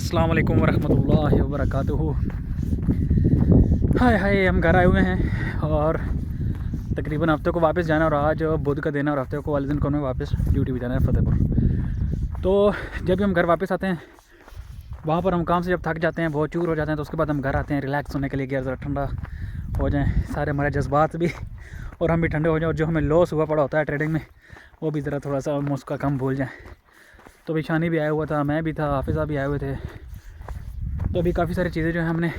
अस्सलाम वालेकुम वरहमतुल्लाहि वबरकातुहू। हाय हाय, हम घर आए हुए हैं और तकरीबन हफ्ते को वापस जाना, और आज बुध का दिन है और हफ्ते को वाले दिन को हमें वापस ड्यूटी भी जाना है फतेहपुर। तो जब भी हम घर वापस आते हैं, वहाँ पर हम काम से जब थक जाते हैं, बहुत चूर हो जाते हैं, तो उसके बाद हम घर आते हैं रिलैक्स होने के लिए कि यार ज़रा ठंडा हो जाए, सारे हमारे जज्बात भी और हम भी ठंडे हो जाए, और जो हमें लॉस हुआ पड़ा होता है ट्रेडिंग में वो भी ज़रा थोड़ा सा हम उसका कम भूल जाएँ। तो अभी शानी भी आया हुआ था, मैं भी था, हाफिज़ा भी आए हुए थे। तो अभी काफ़ी सारी चीज़ें जो हैं हमने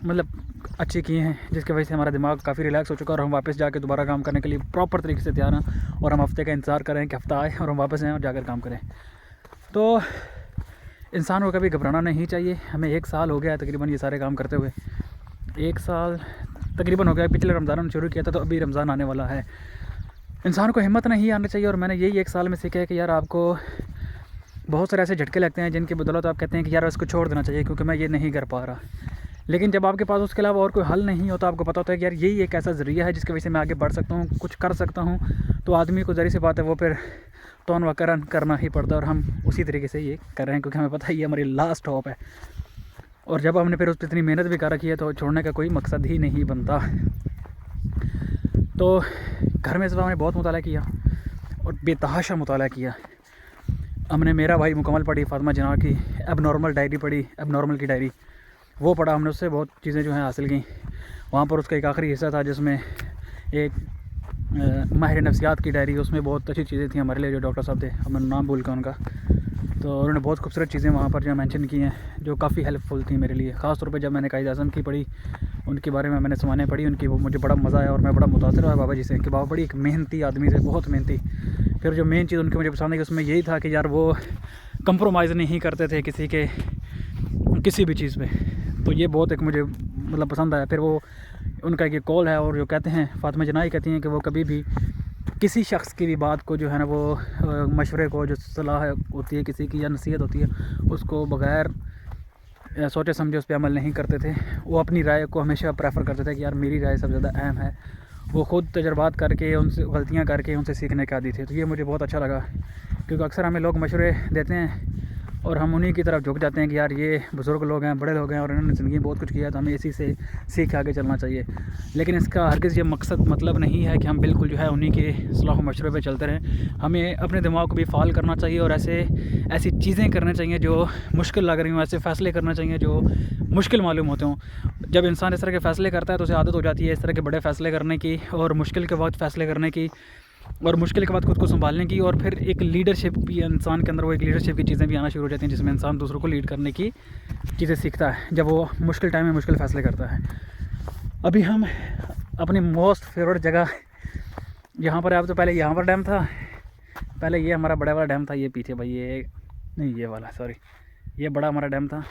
मतलब अच्छी की हैं, जिसकी वजह से हमारा दिमाग काफ़ी रिलैक्स हो चुका है और हम वापस जाके दोबारा काम करने के लिए प्रॉपर तरीके से तैयार हैं। और हम हफ्ते का इंतज़ार करें कि हफ्ता आए और हम वापस आएँ और जाकर काम करें। तो इंसान को कभी घबराना नहीं चाहिए। हमें 1 साल हो गया है तकरीबन ये सारे काम करते हुए, 1 साल तकरीबन हो गया। पिछले रमज़ान में शुरू किया था, तो अभी रमज़ान आने वाला है। इंसान को हिम्मत नहीं आनी चाहिए, और मैंने यही 1 साल में सीखा है कि यार आपको बहुत सारे ऐसे झटके लगते हैं जिनकी बदौलत आप कहते हैं कि यार इसको छोड़ देना चाहिए क्योंकि मैं ये नहीं कर पा रहा। लेकिन जब आपके पास उसके अलावा और कोई हल नहीं होता, आपको पता होता है कि यार यही एक ऐसा ज़रिया है जिसकी वजह से मैं आगे बढ़ सकता हूँ, कुछ कर सकता हूँ, तो आदमी को ज़ाहिर सी बात है वो फिर तौन व करन करना ही पड़ता है। और हम उसी तरीके से ये कर रहे हैं क्योंकि हमें पता है ये हमारी लास्ट हॉप है। और जब हमने फिर उस पर इतनी मेहनत भी कर रखी है तो छोड़ने का कोई मकसद ही नहीं बनता। तो घर में इस बार हमने बहुत मुताला किया और बेतहाशा मुताला किया। हमने मेरा भाई मुकम्मल पढ़ी, फातिमा जिन्ना की एबनॉर्मल डायरी पढ़ी, एबनॉर्मल की डायरी वो पढ़ा हमने, उससे बहुत चीज़ें जो हैं हासिल की। वहाँ पर उसका एक आखिरी हिस्सा था जिसमें एक माहिर नफ्सियात की डायरी, उसमें बहुत अच्छी चीज़ें थी हमारे लिए। जो डॉक्टर साहब थे, हमें नाम भूल गया उनका, तो उन्होंने बहुत खूबसूरत चीज़ें वहाँ पर जो मेंशन की हैं जो काफ़ी हेल्पफुल थी मेरे लिए। ख़ास तौर पे जब मैंने कायद आज़म की पढ़ी, उनके बारे में मैंने समाने पढ़ी उनकी, वो मुझे बड़ा मज़ा आया और मैं बड़ा मुतासर हुआ बाबा जी से कि बाबा बड़ी एक मेहनती आदमी थे, बहुत मेहनती। फिर जो मेन चीज़ उनकी मुझे पसंद आई उसमें यही था कि यार वो कंप्रोमाइज़ नहीं करते थे किसी भी चीज़ पे। तो ये बहुत एक मुझे मतलब पसंद आया। फिर वो उनका एक कॉल है, और जो कहते हैं फातिमा जिन्ना ही कहती हैं कि वो कभी भी किसी शख्स की भी बात को जो है ना, वो मशवरे को, जो सलाह होती है किसी की या नसीहत होती है, उसको बग़ैर सोचे समझे उस पर अमल नहीं करते थे। वो अपनी राय को हमेशा प्रेफर करते थे कि यार मेरी राय सबसे ज़्यादा अहम है। वो ख़ुद तजर्बात करके, उनसे गलतियाँ करके उनसे सीखने के आदी थे। तो ये मुझे बहुत अच्छा लगा क्योंकि अक्सर हमें लोग मशवरे देते हैं और हम उन्हीं की तरफ झुक जाते हैं कि यार ये बुज़ुर्ग लोग हैं, बड़े लोग हैं और इन्होंने ज़िंदगी में बहुत कुछ किया, तो हमें इसी से सीख आगे चलना चाहिए। लेकिन इसका हरगिज़ ये मकसद मतलब नहीं है कि हम बिल्कुल जो है उन्हीं के सलाह मशवरे पे चलते रहें। हमें अपने दिमाग को भी फ़ाल करना चाहिए और ऐसी चीज़ें करनी चाहिए जो मुश्किल लग रही हों, ऐसे फ़ैसले करने चाहिए जो मुश्किल मालूम होते हों। जब इंसान इस तरह के फ़ैसले करता है तो उसे आदत हो जाती है इस तरह के बड़े फ़ैसले करने की, और मुश्किल के वक्त फ़ैसले करने की, और मुश्किल के बाद खुद को संभालने की। और फिर एक लीडरशिप भी इंसान के अंदर, वो एक लीडरशिप की चीज़ें भी आना शुरू हो जाती हैं जिसमें इंसान दूसरों को लीड करने की चीज़ें सीखता है जब वो मुश्किल टाइम में मुश्किल फ़ैसले करता है। अभी हम अपनी मोस्ट फेवरेट जगह यहाँ पर, आप तो पहले यहाँ पर डैम था, पहले ये हमारा बड़ा वाला डैम था, ये पीछे भाई ये नहीं, ये वाला सॉरी, ये बड़ा हमारा डैम था,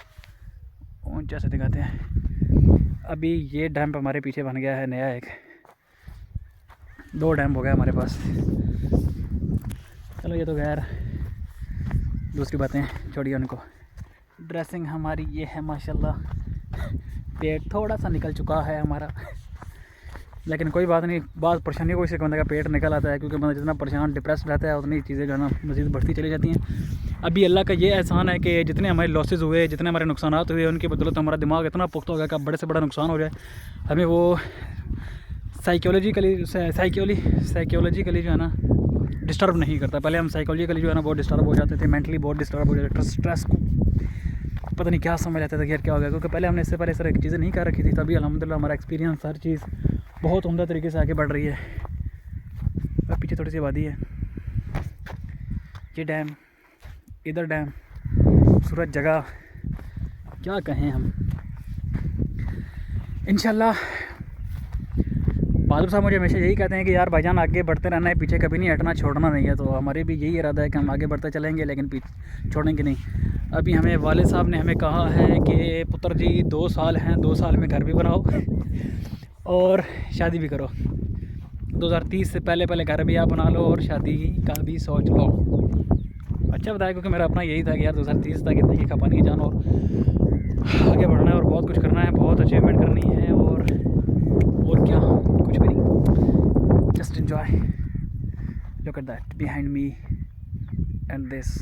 ऊँचा से दिखाते हैं। अभी ये डैम हमारे पीछे बन गया है नया, एक 2 डैम हो गया हमारे पास। चलो ये तो खैर दूसरी बातें छोड़िए उनको। ड्रेसिंग हमारी ये है माशाल्लाह, पेट थोड़ा सा निकल चुका है हमारा, लेकिन कोई बात नहीं। बात परेशानी को इससे बंदे का पेट निकल आता है क्योंकि बंदा जितना परेशान डिप्रेस रहता है उतनी चीज़ें जो है ना मज़ीद बढ़ती चली जाती हैं। अभी अल्लाह का ये एहसान है कि जितने हमारे लॉसेस हुए, जितने हमारे नुकसान हुए, उनकी बदौलत हमारा दिमाग इतना पुख्ता हो गया कि बड़े से बड़ा नुकसान हो जाए हमें वो साइकोलॉजिकली जो है ना डिस्टर्ब नहीं करता। पहले हम साइकोलॉजिकली जो है ना बहुत डिस्टर्ब हो जाते थे, मेंटली बहुत डिस्टर्ब हो जाते थे, स्ट्रेस को पता नहीं क्या समझ आता था कि यार क्या हो गया, क्योंकि पहले हमने इससे पहले इस तरह की चीज़ें नहीं कर रखी थी। तभी अल्हम्दुलिल्लाह हमारा एक्सपीरियंस, हर चीज़ बहुत उम्दा तरीके से आगे बढ़ रही है। अब पीछे थोड़ी सी आबादी है, ये डैम, इधर डैम, खूबसूरत जगह, क्या कहें हम। इंशाल्लाह बहादुर साहब मुझे हमेशा यही कहते हैं कि यार भाईजान आगे बढ़ते रहना है, पीछे कभी नहीं हटना, छोड़ना नहीं है। तो हमारे भी यही इरादा है कि हम आगे बढ़ते चलेंगे लेकिन पीछे छोड़ेंगे नहीं। अभी हमें वालिद साहब ने हमें कहा है कि पुत्र जी 2 साल हैं, 2 साल में घर भी बनाओ और शादी भी करो। 2030 से पहले घर भी आप बना लो और शादी का भी सोच लो। अच्छा बताया, क्योंकि मेरा अपना यही था कि यार 2030 तक इतनी ही खपानी जान और आगे बढ़ना है और बहुत कुछ करना है, बहुत अचीवमेंट करनी है, और क्या, कुछ भी नहीं, just enjoy. Look at that behind me and this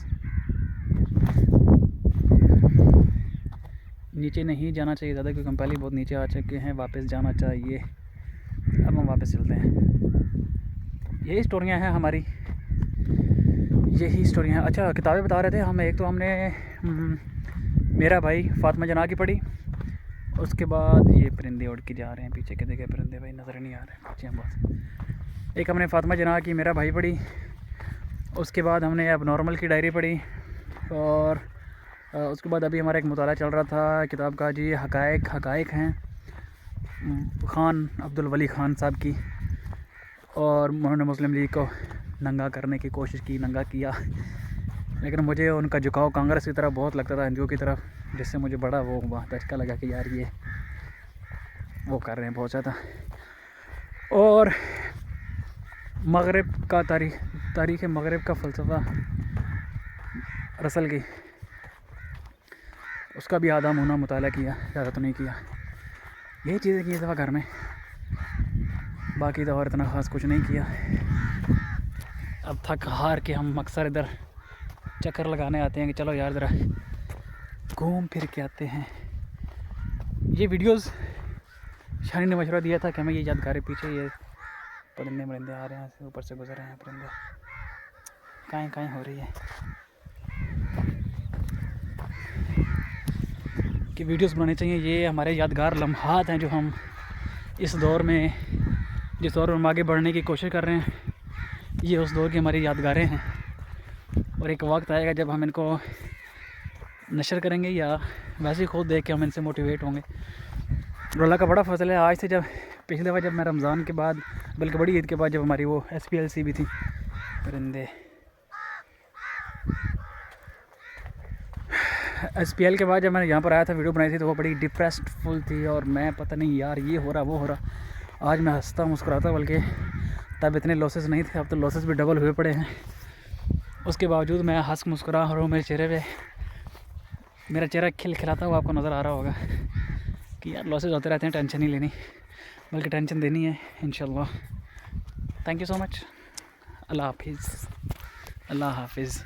नीचे नहीं जाना चाहिए ज़्यादा, क्योंकि हम पहले ही बहुत नीचे आ चुके हैं। वापस जाना चाहिए। अब हम वापस चलते हैं। यही स्टोरियाँ हैं हमारी, यही स्टोरियाँ हैं। अच्छा, किताबें बता रहे थे हम। एक तो हमने मेरा भाई फातिमा जना की पढ़ी। उसके बाद ये परिंदे उड़ के जा रहे हैं पीछे के, देखे परिंदे भाई नज़र नहीं आ रहे पीछे हम बहुत। एक हमने फातिमा जना की मेरा भाई पढ़ी। उसके बाद हमने अब नॉर्मल की डायरी पढ़ी। और उसके बाद अभी हमारा एक मुताला चल रहा था किताब का जी, हकायक हैं ख़ान अब्दुल वली ख़ान साहब की। और उन्होंने मुस्लिम लीग को नंगा करने की कोशिश की, नंगा किया, लेकिन मुझे उनका झुकाव कांग्रेस की तरफ बहुत लगता था, हिंदुओं की तरफ, जिससे मुझे बड़ा वो हुआ, धचका लगा कि यार ये वो कर रहे हैं बहुत ज़्यादा। और मगरिब का तारीख़ मगरिब का फ़लसफ़ा रसल की, उसका भी आधा मुना मुताला किया, ज़्यादा तो नहीं किया। यही चीज़ें की इस दफ़ा घर में, बाकी तो और इतना ख़ास कुछ नहीं किया। अब थक हार के हम अक्सर इधर चक्कर लगाने आते हैं कि चलो यार ज़रा घूम फिर के आते हैं। ये वीडियोस शानी ने मशवरा दिया था कि हमें ये यादगारें, पीछे ये परिंदे आ रहे हैं, ऊपर से गुजर रहे हैं परिंदे, काएँ हो रही है कि वीडियोस बनाने चाहिए। ये हमारे यादगार लम्हात हैं जो हम इस दौर में, जिस दौर में हम आगे बढ़ने की कोशिश कर रहे हैं, ये उस दौर की हमारी यादगारें हैं। और एक वक्त आएगा जब हम इनको नशर करेंगे या वैसे ही खुद देख के हम इनसे मोटिवेट होंगे। अल्लाह का बड़ा फजल है, आज से जब पिछले बार जब मैं रमज़ान के बाद, बल्कि बड़ी ईद के बाद, जब हमारी वो SPLC भी थी, परिंदे SPL के बाद जब मैंने यहाँ पर आया था, वीडियो बनाई थी, तो वो बड़ी डिप्रेस्ड फुल थी। और मैं पता नहीं यार ये हो रहा वो हो रहा। आज मैं हंसता मुस्कुराता, बल्कि तब इतने लॉसेस नहीं थे, अब तो लॉसेस भी डबल हुए पड़े हैं। उसके बावजूद मैं हंस मुस्कुरा रहा हूँ। मेरे चेहरे पे, मेरा चेहरा खिलखिलाता हुआ आपको नज़र आ रहा होगा कि यार लॉसेस होते रहते हैं, टेंशन नहीं लेनी, बल्कि टेंशन देनी है इंशाल्लाह। Thank you so much. अल्लाह हाफिज़।